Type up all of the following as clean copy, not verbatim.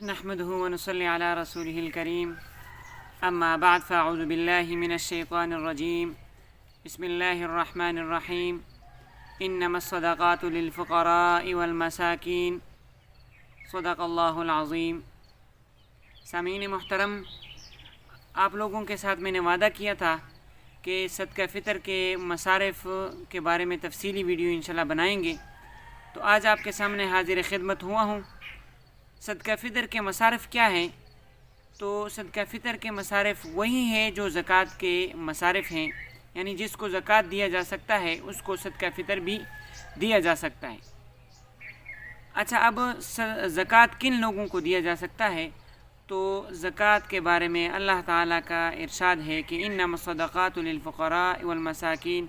نحمده ونصلي على رسوله الكريم اما بعد فاعوذ بالله من الشيطان الرجيم بسم الله الرحمن الرحيم انما الصدقات للفقراء والمساكين صدق اللہ العظیم۔ سامعین محترم، آپ لوگوں کے ساتھ میں نے وعدہ کیا تھا کہ صدقہ فطر کے مصارف کے بارے میں تفصیلی ویڈیو انشاءاللہ بنائیں گے، تو آج آپ کے سامنے حاضر خدمت ہوا ہوں۔ صدقہ فطر کے مصارف کیا ہیں؟ تو صدقہ فطر کے مصارف وہی ہیں جو زکوٰۃ کے مصارف ہیں، یعنی جس کو زکوٰۃ دیا جا سکتا ہے اس کو صدقہ فطر بھی دیا جا سکتا ہے۔ اچھا، اب زکوٰۃ کن لوگوں کو دیا جا سکتا ہے؟ تو زکوٰۃ کے بارے میں اللہ تعالیٰ کا ارشاد ہے کہ انما الصدقات للفقراء والمساکین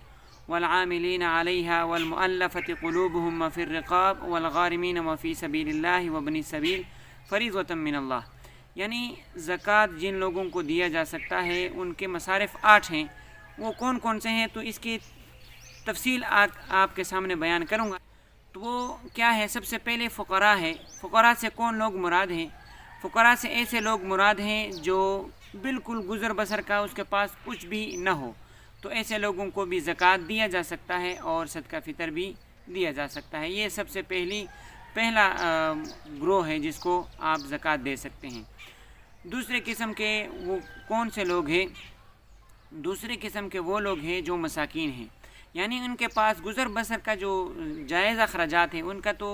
والعاملین علیہا والمؤلفۃ قلوبہم وفی الرقاب والغارمین وفی سبیل اللہ وابن السبیل فریضۃ من اللہ، یعنی زکوٰۃ جن لوگوں کو دیا جا سکتا ہے ان کے مصارف 8 ہیں۔ وہ کون کون سے ہیں تو اس کی تفصیل آپ کے سامنے بیان کروں گا۔ تو وہ کیا ہے؟ سب سے پہلے فقراء ہے۔ فقراء سے کون لوگ مراد ہیں؟ فقراء سے ایسے لوگ مراد ہیں جو بالکل گزر بسر کا اس کے پاس کچھ بھی نہ ہو، تو ایسے لوگوں کو بھی زکوٰۃ دیا جا سکتا ہے اور صدقہ فطر بھی دیا جا سکتا ہے۔ یہ سب سے پہلا گروہ ہے جس کو آپ زکوٰۃ دے سکتے ہیں۔ دوسرے قسم کے وہ کون سے لوگ ہیں؟ دوسرے قسم کے وہ لوگ ہیں جو مساکین ہیں، یعنی ان کے پاس گزر بسر کا جو جائز اخراجات ہیں ان کا تو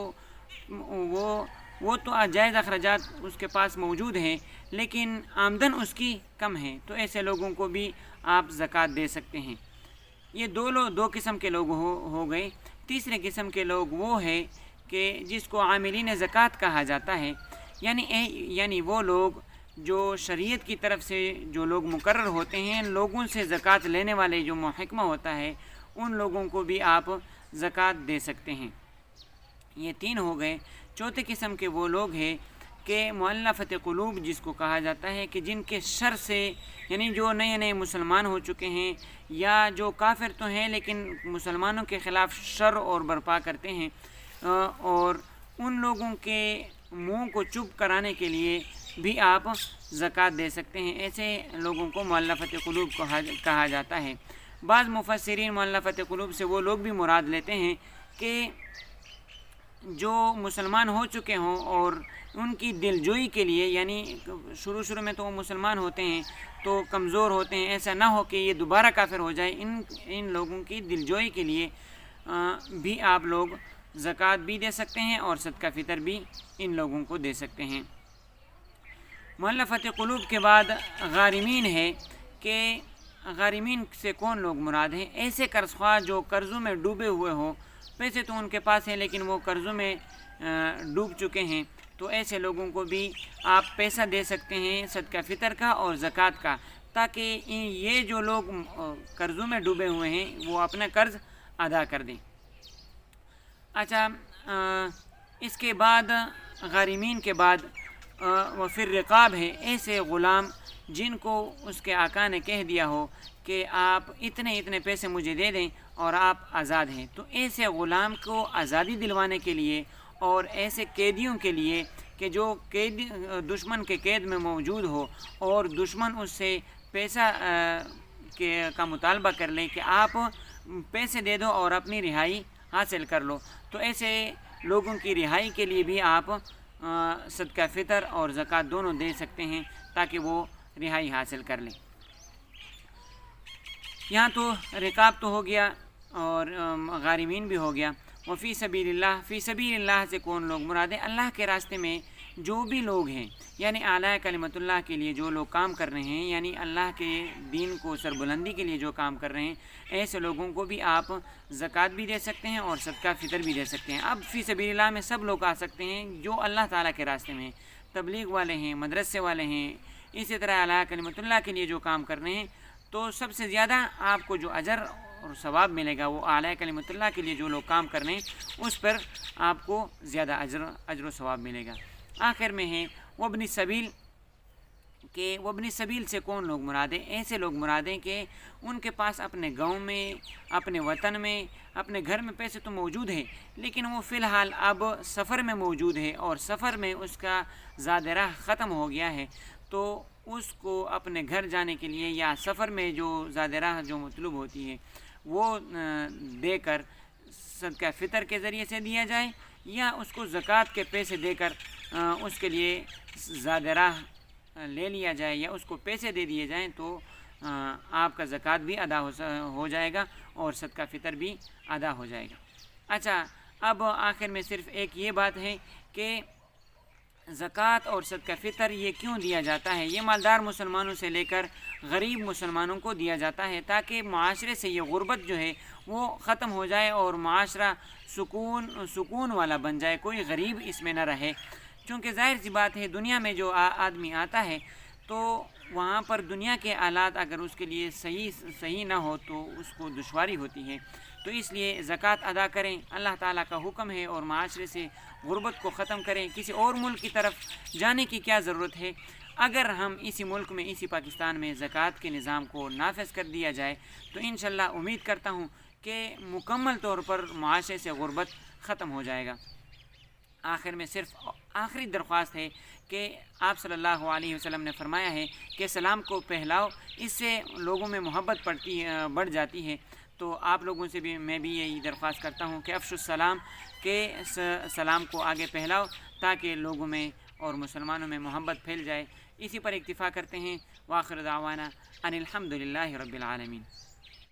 وہ تو جائز اخراجات اس کے پاس موجود ہیں، لیکن آمدن اس کی کم ہے، تو ایسے لوگوں کو بھی آپ زکوٰۃ دے سکتے ہیں۔ یہ دو قسم کے لوگ ہو گئے۔ تیسرے قسم کے لوگ وہ ہے کہ جس کو عاملین زکوٰۃ کہا جاتا ہے، یعنی وہ لوگ جو شریعت کی طرف سے جو لوگ مقرر ہوتے ہیں، لوگوں سے زکوٰۃ لینے والے جو محکمہ ہوتا ہے، ان لوگوں کو بھی آپ زکوٰۃ دے سکتے ہیں۔ یہ 3 ہو گئے۔ چوتھے قسم کے وہ لوگ ہیں کہ مؤلفۃ قلوب جس کو کہا جاتا ہے، کہ جن کے شر سے، یعنی جو نئے مسلمان ہو چکے ہیں یا جو کافر تو ہیں لیکن مسلمانوں کے خلاف شر اور برپا کرتے ہیں، اور ان لوگوں کے منہ کو چپ کرانے کے لیے بھی آپ زکوٰۃ دے سکتے ہیں۔ ایسے لوگوں کو مؤلفۃ قلوب کہا جاتا ہے۔ بعض مفسرین مؤلفۃ قلوب سے وہ لوگ بھی مراد لیتے ہیں کہ جو مسلمان ہو چکے ہوں اور ان کی دلجوئی کے لیے، یعنی شروع میں تو وہ مسلمان ہوتے ہیں تو کمزور ہوتے ہیں، ایسا نہ ہو کہ یہ دوبارہ کافر ہو جائے، ان لوگوں کی دلجوئی کے لیے بھی آپ لوگ زکوٰۃ بھی دے سکتے ہیں اور صدقہ فطر بھی ان لوگوں کو دے سکتے ہیں۔ مؤلفۃ قلوب کے بعد غارمین ہے، کہ غارمین سے کون لوگ مراد ہیں؟ ایسے قرض خواہ جو قرضوں میں ڈوبے ہوئے ہوں، پیسے تو ان کے پاس ہیں لیکن وہ قرضوں میں ڈوب چکے ہیں، تو ایسے لوگوں کو بھی آپ پیسہ دے سکتے ہیں صدقہ فطر کا اور زکوٰۃ کا، تاکہ یہ جو لوگ قرضوں میں ڈوبے ہوئے ہیں وہ اپنا قرض ادا کر دیں۔ اچھا، اس کے بعد غارمین کے بعد وفی الرقاب ہے، ایسے غلام جن کو اس کے آقا نے کہہ دیا ہو کہ آپ اتنے پیسے مجھے دے دیں اور آپ آزاد ہیں، تو ایسے غلام کو آزادی دلوانے کے لیے اور ایسے قیدیوں کے لیے کہ جو دشمن کے قید میں موجود ہو اور دشمن اس سے پیسہ کا مطالبہ کر لے کہ آپ پیسے دے دو اور اپنی رہائی حاصل کر لو، تو ایسے لوگوں کی رہائی کے لیے بھی آپ صدقہ فطر اور زکوٰۃ دونوں دے سکتے ہیں تاکہ وہ رہائی حاصل کر لیں۔ یہاں تو رقاب تو ہو گیا اور غارمین بھی ہو گیا۔ وفی سبیل اللہ، فی سبیل اللہ سے کون لوگ مراد ہیں؟ اللہ کے راستے میں جو بھی لوگ ہیں، یعنی اعلیٰ کلمت اللہ کے لیے جو لوگ کام کر رہے ہیں، یعنی اللہ کے دین کو سربلندی کے لیے جو کام کر رہے ہیں، ایسے لوگوں کو بھی آپ زکوٰۃ بھی دے سکتے ہیں اور صدقہ فطر بھی دے سکتے ہیں۔ اب فی سبیل اللہ میں سب لوگ آ سکتے ہیں جو اللہ تعالیٰ کے راستے میں ہیں، تبلیغ والے ہیں، مدرسے والے ہیں، اسی طرح اعلیٰ کلمت اللہ کے لیے جو کام کر رہے ہیں، تو سب سے زیادہ آپ کو جو اجر اور ثواب ملے گا وہ اعلیٰ کلمت اللہ کے لیے جو لوگ کام کر رہے ہیں اس پر آپ کو زیادہ اجر و ثواب ملے گا۔ آخر میں ہے وابن السبیل، کہ وہ ابن سبیل سے کون لوگ مراد ہیں؟ ایسے لوگ مراد ہیں کہ ان کے پاس اپنے گاؤں میں، اپنے وطن میں، اپنے گھر میں پیسے تو موجود ہیں، لیکن وہ فی الحال اب سفر میں موجود ہے اور سفر میں اس کا زاد راہ ختم ہو گیا ہے، تو اس کو اپنے گھر جانے کے لیے یا سفر میں جو زاد راہ جو مطلوب ہوتی ہے وہ دے کر صدقہ فطر کے ذریعے سے دیا جائے، یا اس کو زکوٰۃ کے پیسے دے کر اس کے لیے زاد راہ لے لیا جائے یا اس کو پیسے دے دیے جائیں، تو آپ کا زکوٰۃ بھی ادا ہو جائے گا اور صدقہ فطر بھی ادا ہو جائے گا۔ اچھا، اب آخر میں صرف ایک یہ بات ہے کہ زکوٰۃ اور صدقہ فطر یہ کیوں دیا جاتا ہے؟ یہ مالدار مسلمانوں سے لے کر غریب مسلمانوں کو دیا جاتا ہے تاکہ معاشرے سے یہ غربت جو ہے وہ ختم ہو جائے اور معاشرہ سکون والا بن جائے، کوئی غریب اس میں نہ رہے۔ چونکہ ظاہر سی بات ہے، دنیا میں جو آدمی آتا ہے تو وہاں پر دنیا کے آلات اگر اس کے لیے صحیح نہ ہو تو اس کو دشواری ہوتی ہے، تو اس لیے زکوٰۃ ادا کریں، اللہ تعالیٰ کا حکم ہے، اور معاشرے سے غربت کو ختم کریں۔ کسی اور ملک کی طرف جانے کی کیا ضرورت ہے؟ اگر ہم اسی ملک میں، اسی پاکستان میں زکوٰۃ کے نظام کو نافذ کر دیا جائے تو انشاءاللہ امید کرتا ہوں کہ مکمل طور پر معاشرے سے غربت ختم ہو جائے گا۔ آخر میں صرف آخری درخواست ہے کہ آپ صلی اللہ علیہ وسلم نے فرمایا ہے کہ سلام کو پھیلاؤ، اس سے لوگوں میں محبت بڑھ جاتی ہے، تو آپ لوگوں سے بھی میں بھی یہی درخواست کرتا ہوں کہ افشوا السلام، کہ سلام کو آگے پھیلاؤ تاکہ لوگوں میں اور مسلمانوں میں محبت پھیل جائے۔ اسی پر اکتفا کرتے ہیں۔ وآخر دعوانا ان الحمد للہ رب العالمین۔